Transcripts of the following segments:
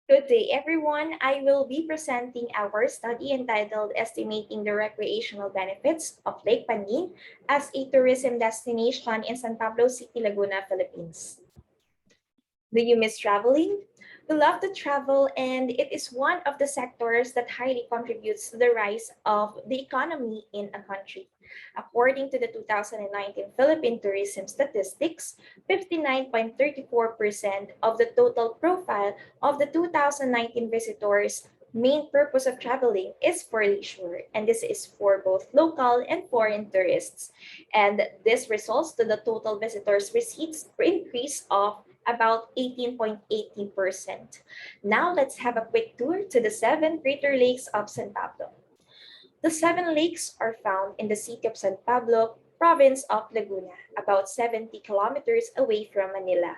Good day, everyone. I will be presenting our study entitled Estimating the Recreational Benefits of Lake Pandin as a Tourism Destination in San Pablo City, Laguna, Philippines. Do you miss traveling? We love to travel, and it is one of the sectors that highly contributes to the rise of the economy in a country. According to the 2019 Philippine tourism statistics, 59.34% of the total profile of the 2019 visitors main purpose of traveling is for leisure, and this is for both local and foreign tourists. And this results to the total visitors receipts increase of about 18.80%. Now let's have a quick tour to the seven greater lakes of San Pablo. The seven lakes are found in the city of San Pablo, province of Laguna, about 70 kilometers away from Manila.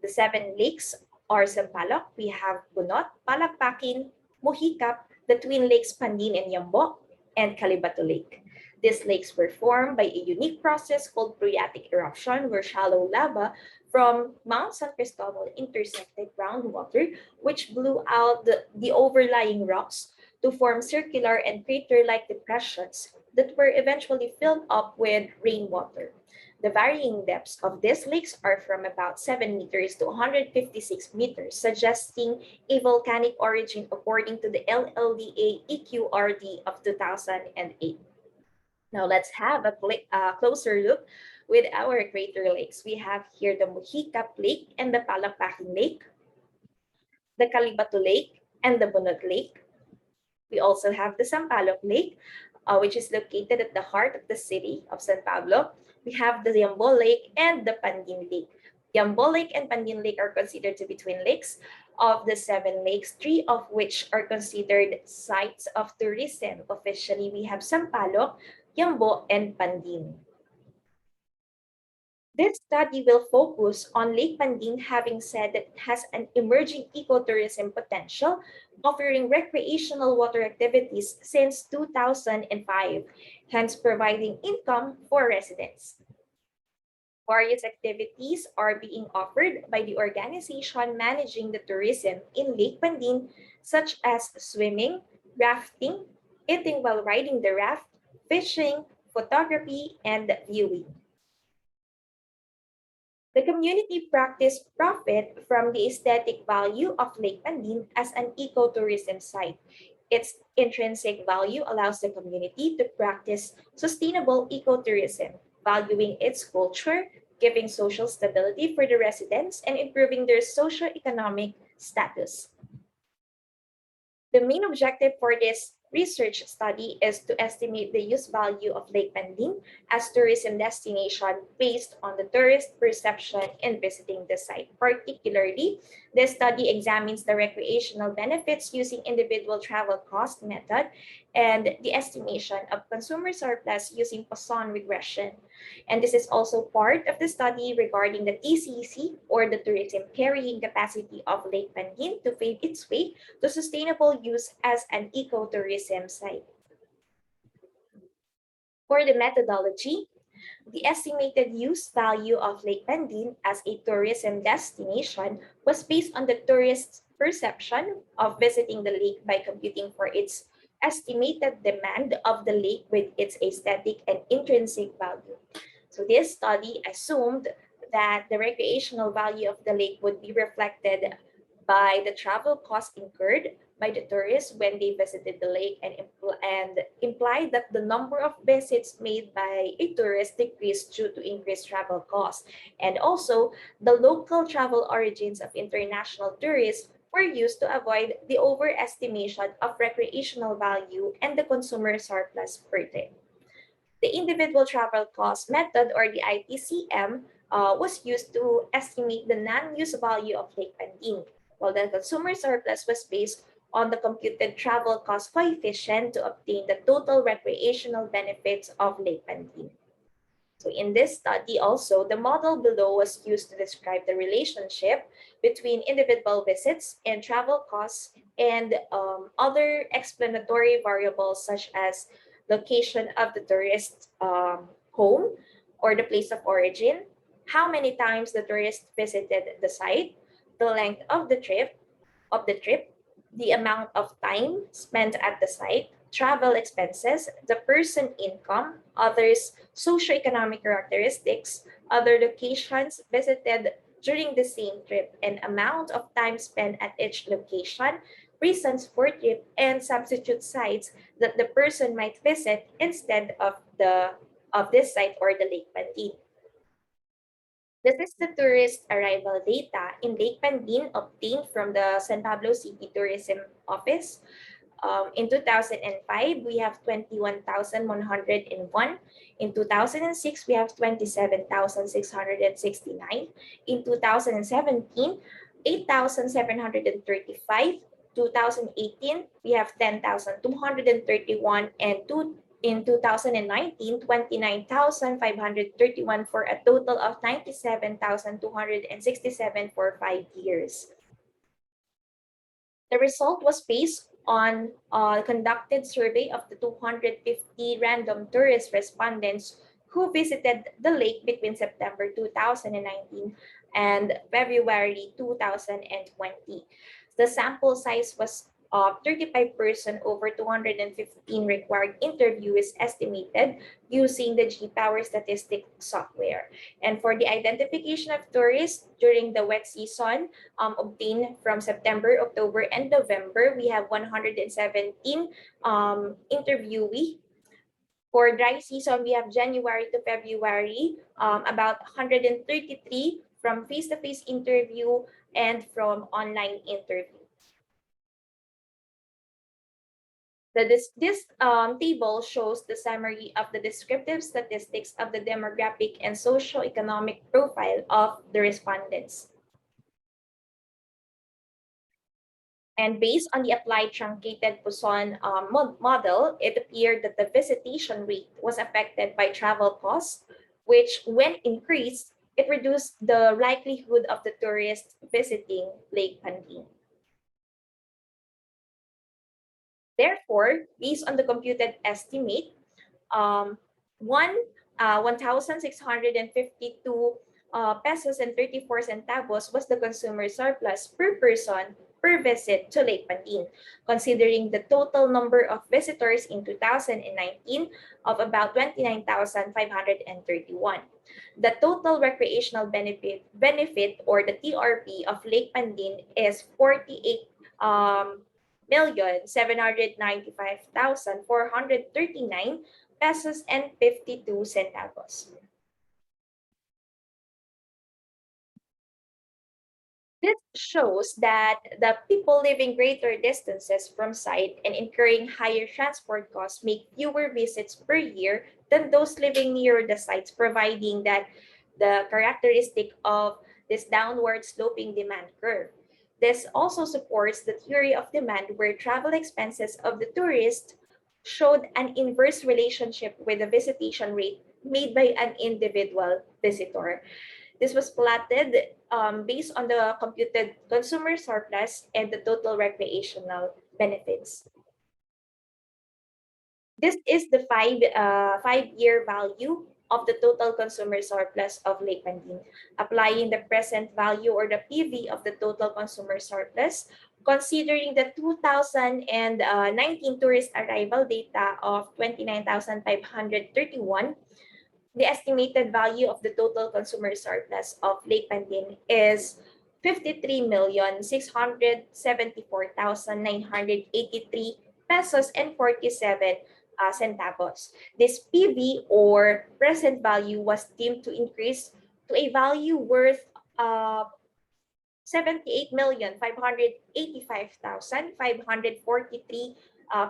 The seven lakes are Sampaloc, we have Bunot, Palakpakin, Mohicap, the twin lakes Pandin and Yambo, and Calibato Lake. These lakes were formed by a unique process called phreatic eruption, where shallow lava from Mount San Cristobal intersected groundwater, which blew out the overlying rocks to form circular and crater-like depressions that were eventually filled up with rainwater. The varying depths of these lakes are from about 7 meters to 156 meters, suggesting a volcanic origin according to the LLDA EQRD of 2008. Now let's have a closer look with our crater lakes. We have here the Mohicap Lake and the Palakpakin Lake, the Calibato Lake and the Bunot Lake. We also have the Sampaloc Lake, which is located at the heart of the city of San Pablo. We have the Yambo Lake and the Pandin Lake. Yambo Lake and Pandin Lake are considered to be twin lakes. Of the seven lakes, three of which are considered sites of tourism. Officially, we have Sampaloc, Yambo, and Pandin. This study will focus on Lake Pandin, having said that it has an emerging ecotourism potential, offering recreational water activities since 2005, hence providing income for residents. Various activities are being offered by the organization managing the tourism in Lake Pandin, such as swimming, rafting, eating while riding the raft, fishing, photography, and viewing. The community practiced profit from the aesthetic value of Lake Pandin as an ecotourism site. Its intrinsic value allows the community to practice sustainable ecotourism, valuing its culture, giving social stability for the residents, and improving their socio-economic status. The main objective for this research study is to estimate the use value of Lake Pandin as tourism destination based on the tourist perception in visiting the site. Particularly, this study examines the recreational benefits using individual travel cost method and the estimation of consumer surplus using Poisson regression. And this is also part of the study regarding the TCC, or the tourism carrying capacity of Lake Pandin, to pave its way to sustainable use as an ecotourism site. For the methodology, the estimated use value of Lake Pandin as a tourism destination was based on the tourist's perception of visiting the lake by computing for its estimated demand of the lake with its aesthetic and intrinsic value. So this study assumed that the recreational value of the lake would be reflected by the travel cost incurred by the tourists when they visited the lake, and implied that the number of visits made by a tourist decreased due to increased travel costs. And also, the local travel origins of international tourists were used to avoid the overestimation of recreational value and the consumer surplus burden. The individual travel cost method, or the ITCM, was used to estimate the non-use value of Lake Pandin, while the consumer surplus was based on the computed travel cost coefficient to obtain the total recreational benefits of Lake Pandin. So in this study also, the model below was used to describe the relationship between individual visits and travel costs and other explanatory variables such as location of the tourist home or the place of origin, how many times the tourist visited the site, the length of the trip, of the trip, the amount of time spent at the site, travel expenses, the person income, others' socioeconomic characteristics, other locations visited during the same trip, and amount of time spent at each location, reasons for trip, and substitute sites that the person might visit instead of this site or the Lake Pandin. This is the tourist arrival data in Lake Pandin obtained from the San Pablo City Tourism Office. In 2005, we have 21,101. In 2006, we have 27,669. In 2017, 8,735. 2018, we have 10,231, and in 2019, 29,531 for a total of 97,267 for 5 years. The result was based on a conducted survey of the 250 random tourist respondents who visited the lake between September 2019 and February 2020. The sample size was 35% over 215 required interviews estimated using the G-Power statistic software. And for the identification of tourists during the wet season, obtained from September, October, and November, we have 117 interviewee. For dry season, we have January to February, about 133 from face-to-face interview and from online interview. This table shows the summary of the descriptive statistics of the demographic and socio-economic profile of the respondents. And based on the applied truncated Poisson model, it appeared that the visitation rate was affected by travel costs, which, when increased, it reduced the likelihood of the tourists visiting Lake Pandin. Therefore, based on the computed estimate, 1,652 pesos and 34 centavos was the consumer surplus per person per visit to Lake Pandin, considering the total number of visitors in 2019 of about 29,531. The total recreational benefit or the TRP of Lake Pandin is 48,795,439 pesos and 52 centavos. This shows that the people living greater distances from site and incurring higher transport costs make fewer visits per year than those living near the sites, providing that the characteristic of this downward sloping demand curve. This also supports the theory of demand where travel expenses of the tourist showed an inverse relationship with the visitation rate made by an individual visitor. This was plotted based on the computed consumer surplus and the total recreational benefits. This is the five-year value of the total consumer surplus of Lake Pandin, applying the present value or the PV of the total consumer surplus, considering the 2019 tourist arrival data of 29,531. The estimated value of the total consumer surplus of Lake Pandin is 53,674,983 pesos and 47 centavos. This PV or present value was deemed to increase to a value worth 78,585,543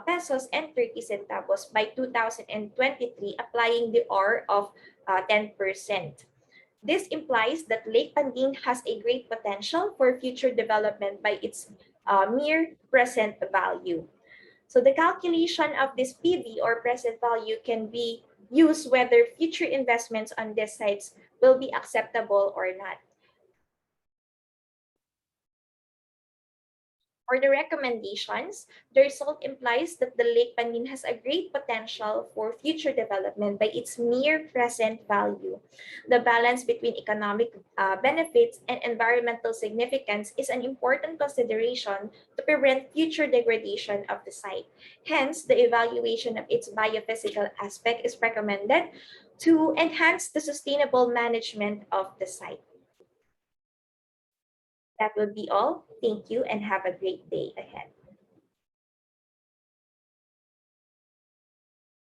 pesos and 30 centavos by 2023, applying the R of 10%. This implies that Lake Pandin has a great potential for future development by its mere present value. So the calculation of this PV or present value can be used whether future investments on these sites will be acceptable or not. For the recommendations, the result implies that the Lake Pandin has a great potential for future development by its mere present value. The balance between economic benefits and environmental significance is an important consideration to prevent future degradation of the site. Hence, the evaluation of its biophysical aspect is recommended to enhance the sustainable management of the site. That would be all. Thank you and have a great day ahead.